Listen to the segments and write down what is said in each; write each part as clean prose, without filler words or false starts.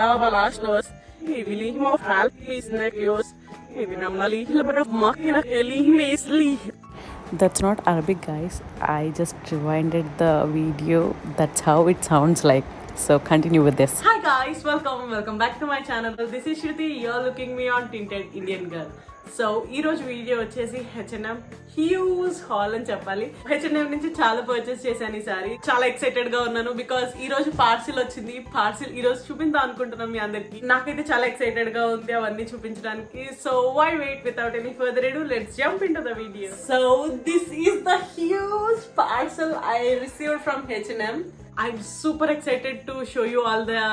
Aber last was, ich will ich mal auf Halbwissen los. Ich bin am Liegen, aber auf Machen liegen. That's not Arabic, guys. I just rewinded the video. That's how it sounds like. So continue with this. Hi guys, welcome back to my channel. This is Shruti. You're looking me on Tinted Indian Girl. So ఈ రోజు video వచ్చేసి H&M huge hall అని చెప్పాలి. H&M నుంచి చాలా purchase చేశాను ఈసారి. చాలా ఎక్సైటెడ్ గా ఉన్నాను బికాస్ ఈ రోజు పార్సిల్ వచ్చింది. పార్సిల్ ఈ రోజు చూపిద్దాం అనుకుంటున్నాం మీ అందరికి. నాకైతే చాలా ఎక్సైటెడ్ గా ఉంది అవన్నీ చూపించడానికి. So why wait without any further ado, let's jump into the video. So this is the huge parcel I received from H&M. I'm super excited to show you all the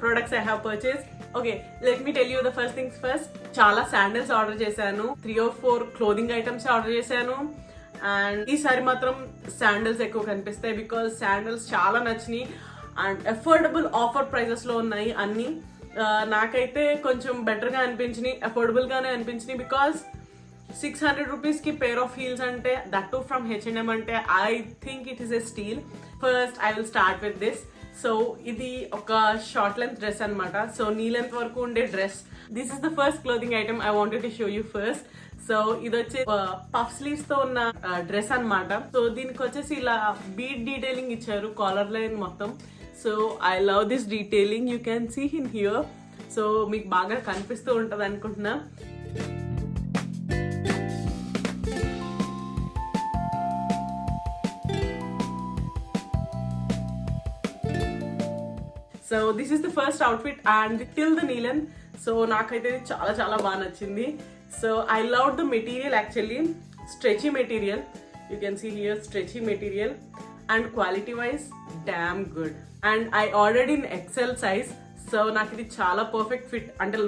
products I have purchased. Okay, let me tell you the first things first. చాలా sandals order చేశాను, 3 or 4 clothing items order చేశాను. And ఈసారి మాత్రం sandals ఎక్కువ కనిపిస్తాయి because sandals చాలా నచ్చినాయి and affordable offer prices లో ఉన్నాయి అన్ని. నాకైతే కొంచెం బెటర్ గా అనిపించినాయి, అఫోర్డబుల్ గానే అనిపించినాయి బికాస్ 600 రూపీస్ కి పేర్ ఆఫ్ హీల్స్ అంటే, దట్ టు ఫ్రమ్ H&M అంటే I think it is a steel. First I will start with this. So ఇది ఒక షార్ట్ లెంత్ డ్రెస్ అనమాట. సో నీ లెంత్ వరకు ఉండే dress. This is the first clothing item I wanted to show you first. So ఇది వచ్చే puff sleeves తో ఉన్న dress అనమాట. సో దీనికి వచ్చేసి ఇలా బీడ్ డీటెయిలింగ్ ఇచ్చారు కాలర్ లైన్ మొత్తం. So I love this detailing, you can see in here. So మీకు బాగా కనిపిస్తూ ఉంటది అనుకుంటున్నా. So this is the first outfit and till the knee length. So నాకైతే చాలా చాలా బాగా నచ్చింది. So I love the material, actually stretchy material. You can see here stretchy material and quality wise damn good. And I ordered in XL size. So నాకు ఇది చాలా perfect fit, అంటే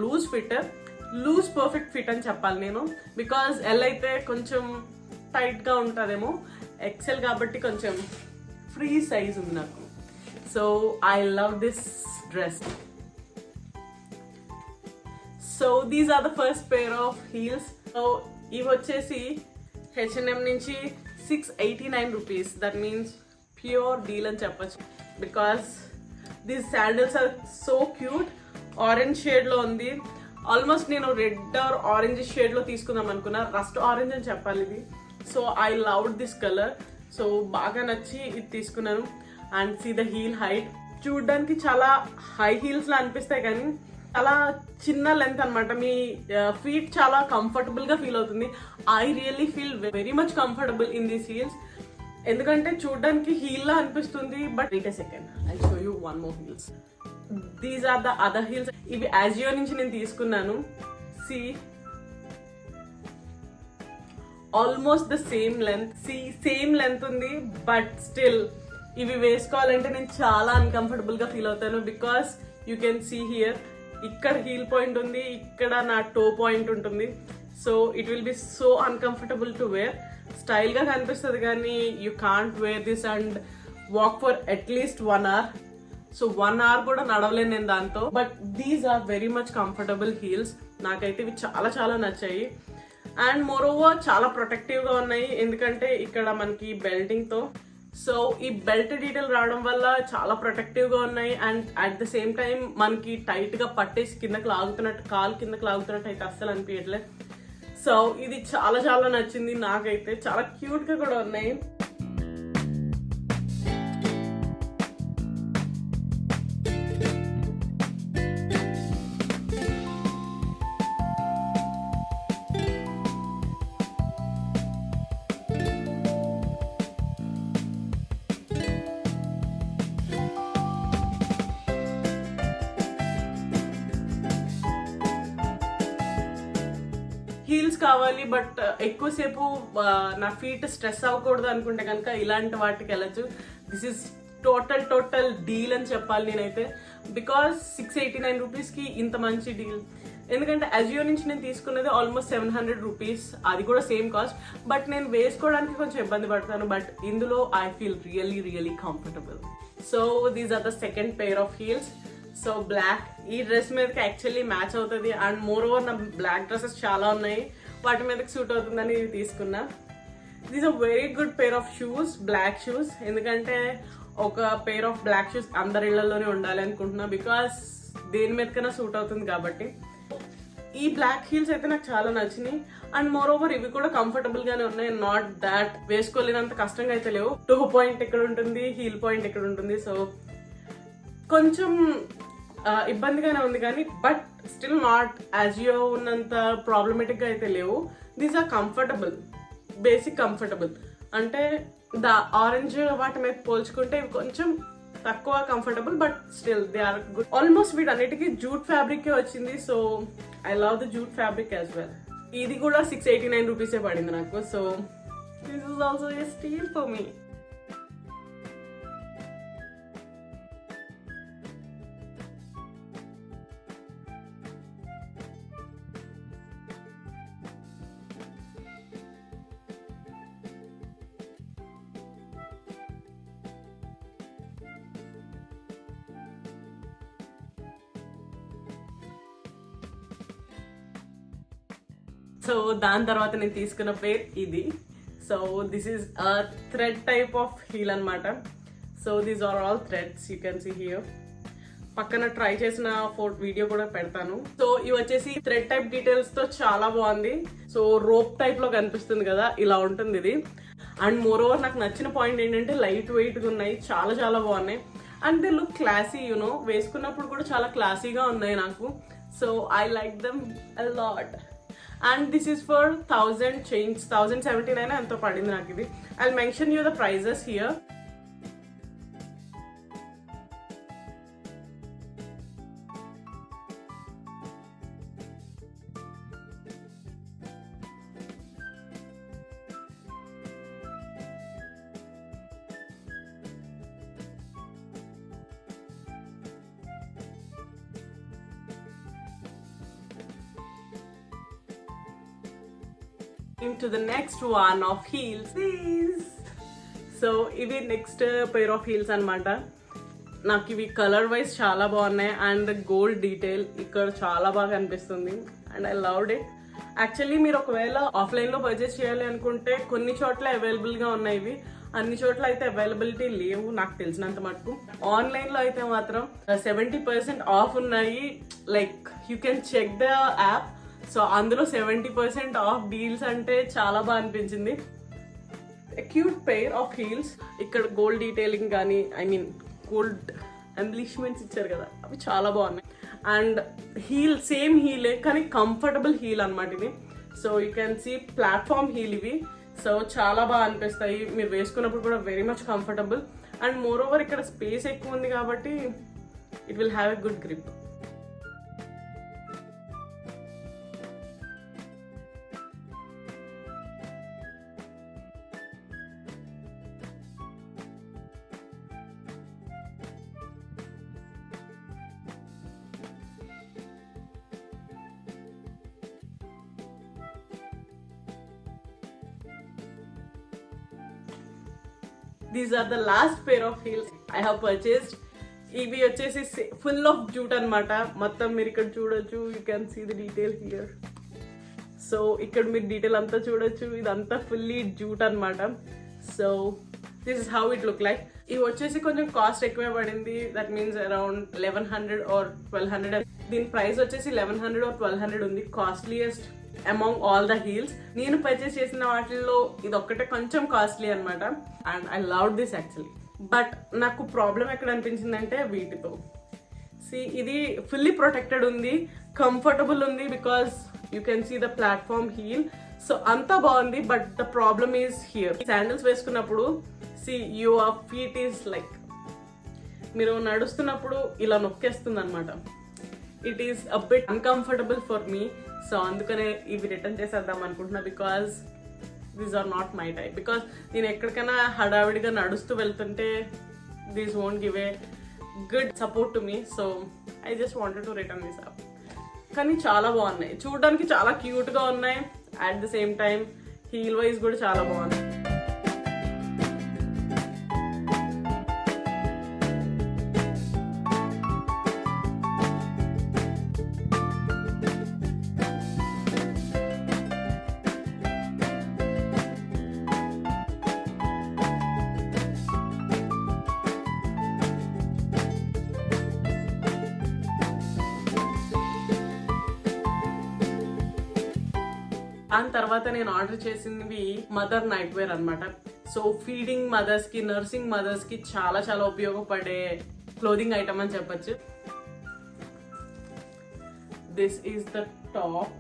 loose perfect fit అని చెప్పాలి నేను. Because L అయితే కొంచెం tight గా ఉంటుందేమో, ఎక్సెల్ కాబట్టి కొంచెం ఫ్రీ సైజ్ ఉంది నాకు. So I love this dress. So these are the first pair of heels. So ఇవి వచ్చేసి H&M నుంచి 689 rupees. That means pure deal అని చెప్పచ్చు because these sandals are so cute. Orange shade లో ఉంది. ఆల్మోస్ట్ నేను రెడ్ ఆర్ ఆరెంజ్ షేడ్ లో తీసుకుందాం అనుకున్నా, రస్ట్ ఆరెంజ్ అని చెప్పాలి ఇది. So I love this colour. So బాగా నచ్చి ఇది తీసుకున్నాను. And see the heel height, చూడడానికి చాలా హై హీల్స్ లా అనిపిస్తాయి కానీ చాలా చిన్న లెంత్ అనమాట. మీ ఫీట్ చాలా కంఫర్టబుల్ గా ఫీల్ అవుతుంది. I really feel very much comfortable in these heels. ఎందుకంటే చూడడానికి హీల్ లా అనిపిస్తుంది. But wait a second, I show you one more heels. These are the other heels. ఇవి Ajio నుంచి నేను తీసుకున్నాను. See almost the same length. Same length ఉంది but still ఇవి వేసుకోవాలంటే నేను చాలా అన్కంఫర్టబుల్ గా ఫీల్ అవుతాను because you can see here ఇక్కడ హీల్ పాయింట్ ఉంది, ఇక్కడ నా టో పాయింట్ ఉంటుంది. So it will be so uncomfortable to wear. Style గా కనిపిస్తుంది కానీ you can't wear this and walk for at least 1 hour. So 1 hour కూడా నడవలేను నేను దాంతో. But these are very much comfortable heels. నాకైతే ఇవి చాలా చాలా నచ్చాయి. అండ్ మోర్ ఓవర్ చాలా ప్రొటెక్టివ్ గా ఉన్నాయి, ఎందుకంటే ఇక్కడ మనకి బెల్టింగ్ తో. సో ఈ బెల్ట్ డీటెయిల్ రావడం వల్ల చాలా ప్రొటెక్టివ్ గా ఉన్నాయి. And at the same time మనకి టైట్ గా పట్టేసి కిందకి లాగుతున్నట్టు, కాలు కిందకి లాగుతున్నట్టు అయితే అస్సలు అనిపించట్లేదు. సో ఇది చాలా చాలా నచ్చింది నాకైతే. చాలా క్యూట్ గా కూడా ఉన్నాయి. హీల్స్ కావాలి బట్ ఎక్కువసేపు నా ఫీట్ స్ట్రెస్ అవ్వకూడదు అనుకుంటే కనుక ఇలాంటి వాటికి వెళ్ళచ్చు. దిస్ ఇస్ టోటల్ డీల్ అని చెప్పాలి నేనైతే. బికాస్ 689 రూపీస్ కి ఇంత మంచి డీల్. ఎందుకంటే Ajio నుంచి నేను తీసుకున్నది ఆల్మోస్ట్ 700 రూపీస్, అది కూడా సేమ్ కాస్ట్. బట్ నేను వేసుకోవడానికి కొంచెం ఇబ్బంది పడతాను, బట్ ఇందులో I feel really comfortable. So these are the second pair of heels. So black, ఈ డ్రెస్ మీదకి యాక్చువల్లీ మ్యాచ్ అవుతుంది. అండ్ మోర్ ఓవర్ నా బ్లాక్ డ్రెస్సెస్ చాలా ఉన్నాయి, వాటి మీదకి సూట్ అవుతుందని ఇది తీసుకున్నా. This a very good pair of shoes, black shoes. ఎందుకంటే ఒక పేర్ ఆఫ్ బ్లాక్ షూస్ అందరి ఇళ్లలోనే ఉండాలి అనుకుంటున్నా బికాస్ దేని మీదకైనా సూట్ అవుతుంది కాబట్టి. ఈ బ్లాక్ హీల్స్ అయితే నాకు చాలా నచ్చినాయి. అండ్ మోర్ ఓవర్ ఇవి కూడా కంఫర్టబుల్ గానే ఉన్నాయి. నాట్ దాట్ వేసుకోలేనంత కష్టంగా అయితే లేవు. టో పాయింట్ ఎక్కడ ఉంటుంది, హీల్ పాయింట్ ఎక్కడ ఉంటుంది, సో కొంచెం ఇబ్బందిగానే ఉంది కానీ బట్ స్టిల్ నాట్ యాజియో ఉన్నంత ప్రాబ్లమేటిక్ గా అయితే లేవు. These are comfortable, basic comfortable. అంటే ఆరెంజ్ వాటి మీద పోల్చుకుంటే ఇవి కొంచెం తక్కువ comfortable but still they are good. Almost వీటన్నిటికీ జూట్ ఫ్యాబ్రిక్ వచ్చింది. So I love the jute fabric as well. ఇది కూడా 689 రూపీసే పడింది నాకు. So this is also a steal for me. So దాని తర్వాత నేను తీసుకున్న పేర్ ఇది. So this is a thread type of heel అనమాట. So these are all threads, you can see here. పక్కన ట్రై చేసిన వీడియో కూడా పెడతాను. సో ఇవి వచ్చేసి థ్రెడ్ టైప్ డీటెయిల్స్ తో చాలా బాగుంది. సో రోప్ టైప్ లో కనిపిస్తుంది కదా, ఇలా ఉంటుంది ఇది. అండ్ మోర్ ఓవర్ నాకు నచ్చిన పాయింట్ ఏంటంటే లైట్ వెయిట్ గా ఉన్నాయి, చాలా చాలా బాగున్నాయి. And they look classy, you know, వేసుకున్నప్పుడు కూడా చాలా క్లాసీగా ఉన్నాయి నాకు. So I like them a lot. And this is for 1000 change, 1079 ఎంతో పడింది నాకు ఇది. I mention you the prices here. To the next one of heels. These. So ఇవి నెక్స్ట్ పేర్ ఆఫ్ హీల్స్ అనమాట. నాకు ఇవి కలర్ వైజ్ చాలా బాగున్నాయి అండ్ గోల్డ్ డీటెయిల్ ఇక్కడ చాలా బాగా అనిపిస్తుంది and I loved it. Actually మీరు ఒకవేళ ఆఫ్లైన్ లో పర్చేస్ చేయాలి అనుకుంటే కొన్ని చోట్ల అవైలబుల్ గా ఉన్నాయి ఇవి, అన్ని చోట్ల అయితే అవైలబిలిటీ లేవు నాకు తెలిసినంత మటుకు. ఆన్లైన్ లో అయితే మాత్రం 70% ఆఫ్ ఉన్నాయి. Like you can check the app. So అందులో 70% ఆఫ్ డీల్స్ అంటే చాలా బాగా అనిపించింది. Cute pair of heels. ఇక్కడ గోల్డ్ డీటెయిలింగ్ కానీ ఐ మీన్ గోల్డ్ ఎంబ్లిష్మెంట్స్ ఇచ్చారు కదా, అవి చాలా బాగున్నాయి. అండ్ హీల్ సేమ్ హీలే కానీ కంఫర్టబుల్ హీల్ అనమాట ఇది. So you can see platform heel ఇవి. సో చాలా బాగా అనిపిస్తాయి, మీరు వేసుకున్నప్పుడు కూడా very much comfortable. And moreover ఇక్కడ స్పేస్ ఎక్కువ ఉంది కాబట్టి it will have a good grip. These are the last pair of heels I have purchased. ఇవి వచ్చేసి ఫుల్ ఆఫ్ జూట్ అనమాట. మొత్తం మీరు ఇక్కడ చూడొచ్చు, you can see the detail here. So ఇక్కడ మీరు డీటెయిల్ అంతా చూడొచ్చు, ఇదంతా ఫుల్లీ జూట్ అనమాట. So this is how it look like. ఇవి వచ్చేసి కొంచెం కాస్ట్ ఎక్కువే పడింది. That means around 1100 or 1200. దీని ప్రైస్ వచ్చేసి 1100 or 1200 ఉంది, costliest among all the heels. నేను పర్చేస్ చేసిన వాటిల్లో ఇది ఒక్కటే కొంచెం కాస్ట్లీ అనమాట. And I love this actually. But నాకు ప్రాబ్లం ఎక్కడ అనిపించింది అంటే వీటితో. ఇది ఫుల్లీ ప్రొటెక్టెడ్ ఉంది, కంఫర్టబుల్ ఉంది because you can see the platform heel. So అంతా బాగుంది but the problem is here. Sandals వేసుకున్నప్పుడు యువర్ ఫీట్ ఈస్ లైక్ మీరు నడుస్తున్నప్పుడు ఇలా నొక్కేస్తుంది అనమాట. It is a bit uncomfortable for me. So అందుకనే ఇవి రిటర్న్ చేసేద్దాం అనుకుంటున్నా because these are not my type. Because నేను ఎక్కడికైనా హడావిడిగా నడుస్తూ వెళ్తుంటే these won't give a good support to me. So I just wanted to return this up. కానీ చాలా బాగున్నాయి, చూడడానికి చాలా క్యూట్గా ఉన్నాయి. At the same time heel wise కూడా చాలా బాగున్నాయి. దాని తర్వాత నేను ఆర్డర్ చేసినవి మదర్ నైట్ వేర్ అనమాట. సో ఫీడింగ్ మదర్స్ కి, నర్సింగ్ మదర్స్ కి చాలా చాలా ఉపయోగపడే క్లోదింగ్ ఐటమ్ అని చెప్పొచ్చు. This is the top.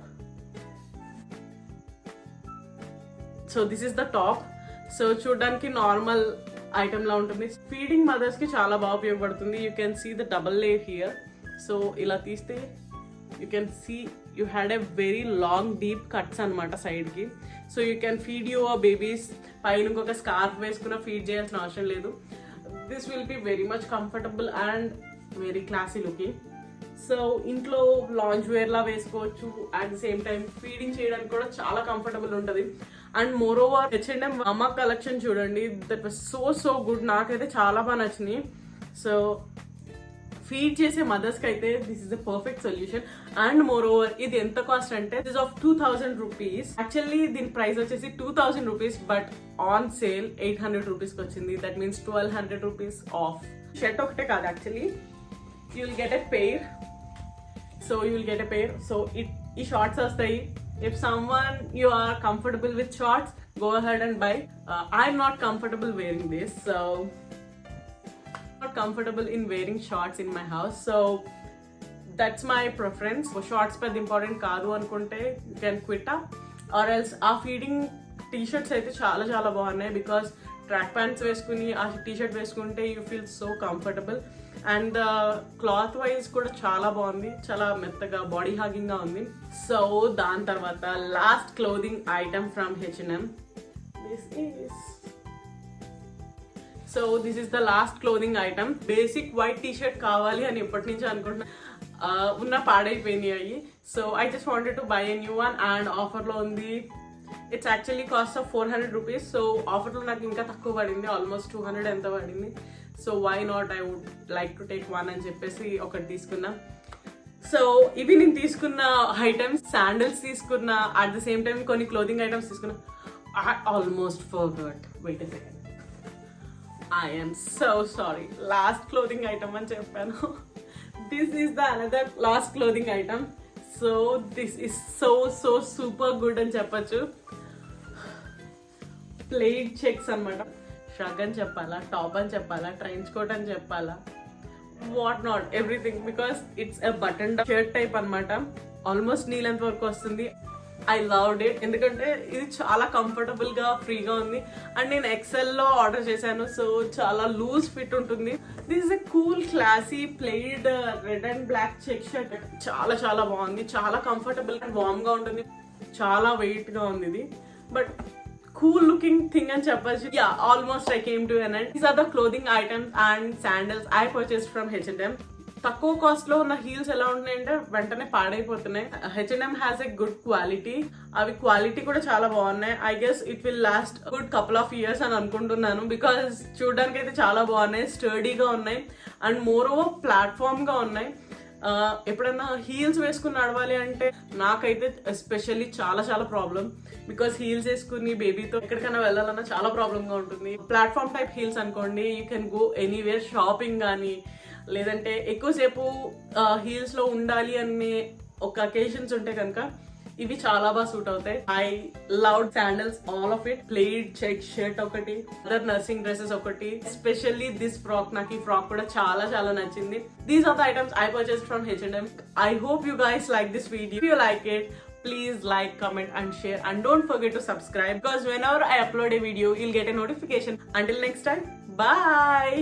So this is the top. So చూడడానికి నార్మల్ ఐటమ్ లా ఉంటుంది. ఫీడింగ్ మదర్స్ కి చాలా బాగా ఉపయోగపడుతుంది. You can see the double layer here. So ఇలా తీస్తే you can see you had a very long deep cuts అనమాట సైడ్ కి. So you can feed your babies. పైన ఇంకొక స్కార్ఫ్ వేసుకున్న ఫీడ్ చేయాల్సిన అవసరం లేదు. This will be very much comfortable and very classy looking. So ఇంట్లో లాంజ్ వేర్ లా వేసుకోవచ్చు. At the same time feeding చేయడానికి కూడా చాలా కంఫర్టబుల్ ఉంటుంది. అండ్ మోర్ ఓవర్ H&M అమ్మ కలెక్షన్ చూడండి, దట్ వాస్ సో గుడ్. నాకైతే చాలా బాగా నచ్చినాయి. సో ఫీడ్ చేసే మదర్స్ కి అయితే this is the perfect solution. And more over ఇది ఎంత కాస్ట్ అంటే దిస్ ఆఫ్ 2000 రూపీస్. యాక్చువల్లీ దీని ప్రైస్ వచ్చేసి 2000 rupees, but on sale 800 rupees కి వచ్చింది. That means 1200 rupees of. Shirt ఒకటే కాదు, actually you will get a pair. So you will get a pair. So ఈ shorts వస్తాయి. If someone you are comfortable with shorts, go ahead and buy. I'm not comfortable wearing this, so not comfortable in wearing shorts in my house. So that's my preference. So shorts పెద్ద important కాదు అనుకుంటే you can quit up, or else ఆ feeding T shirts అయితే చాలా చాలా బాగున్నాయి. Because track pants వేసుకుని ఆ టీ-షర్ట్ వేసుకుంటే you feel so comfortable. And cloth wise కూడా చాలా బాగుంది, చాలా మెత్తగా బాడీ హాగింగ్ గా ఉంది. సో దాని తర్వాత last clothing item from H&M. This is the last clothing item. Basic white T shirt కావాలి అని ఎప్పటి నుంచి అనుకుంటున్నా, ఉన్న పాడైపోయినాయి అయ్యి. So I just wanted to buy a new one. And ఆఫర్లో ఉంది. It's actually cost of 400 rupees. So ఆఫర్లో నాకు ఇంకా తక్కువ పడింది, ఆల్మోస్ట్ 200 ఎంత పడింది. So why not, I would like to take one అని చెప్పేసి ఒకటి తీసుకున్నా. సో ఇవి నేను తీసుకున్న ఐటమ్స్. శాండిల్స్ తీసుకున్నా, అట్ ద సేమ్ టైం కొన్ని క్లోదింగ్ ఐటమ్స్ తీసుకున్నా. I almost forgot. Wait a second, I'm so sorry. Last clothing item అని చెప్పాను. This is the another last clothing item. So this is so super good అని చెప్పచ్చు. Played checks అనమాట. షగ్ అని చెప్పాలా, top అని చెప్పాలా, ట్రెంచ్ కోట్ అని చెప్పాలా, what not, everything. Because it's a button shirt type అనమాట. ఆల్మోస్ట్ నీ లెంత్ వరకు వస్తుంది. I loved it. ఎందుకంటే ఇది చాలా కంఫర్టబుల్ గా ఫ్రీగా ఉంది. అండ్ నేను ఎక్సెల్ లో ఆర్డర్ చేశాను. సో చాలా లూజ్ ఫిట్ ఉంటుంది. This is a cool classy plaid red and black check shirt. చాలా చాలా బాగుంది, చాలా కంఫర్టబుల్ అండ్ వార్మ్ గా ఉంటుంది. చాలా వెయిట్ గా ఉంది ఇది, బట్ cool looking thing అని చెప్పచ్చు. Yeah, almost I came to an end. These are the clothing items and sandals I purchased from H&M. తక్కువ కాస్ట్ లో ఉన్న హీల్స్ ఎలా ఉంటున్నాయంటే వెంటనే పాడైపోతున్నాయి. H&M has a good quality. అవి క్వాలిటీ కూడా చాలా బాగున్నాయి. I guess it will last good couple of years అని అనుకుంటున్నాను. బికాస్ చూడడానికి అయితే చాలా బాగున్నాయి, స్టర్డీగా ఉన్నాయి అండ్ మోర్ ఓవర్ ప్లాట్ఫామ్ గా ఉన్నాయి. ఎప్పుడైనా హీల్స్ వేసుకుని నడవాలి అంటే నాకైతే ఎస్పెషల్లీ చాలా చాలా ప్రాబ్లం. బికాస్ హీల్స్ వేసుకుని బేబీతో ఎక్కడికైనా వెళ్ళాలన్నా చాలా ప్రాబ్లమ్ గా ఉంటుంది. ప్లాట్ఫామ్ టైప్ హీల్స్ అనుకోండి, you can go anywhere, shopping కానీ, లేదంటే ఎక్కువసేపు హీల్స్ లో ఉండాలి అనే ఒక అకేషన్స్ ఉంటే కనుక ఇవి చాలా బాగా సూట్ అవుతాయి. I love sandals, all of it. Plaid check shirt ఒకటి, అదర్ నర్సింగ్ డ్రెస్సెస్ ఒకటి, ఎస్పెషల్లీ దిస్ ఫ్రాక్. నాకు ఈ ఫ్రాక్ కూడా చాలా చాలా నచ్చింది. These are the items I purchased from H&M. I hope you guys like this video. If you like it, please like, comment and share, and don't forget to subscribe, because whenever I upload a video you'll get a notification. Until next time, bye.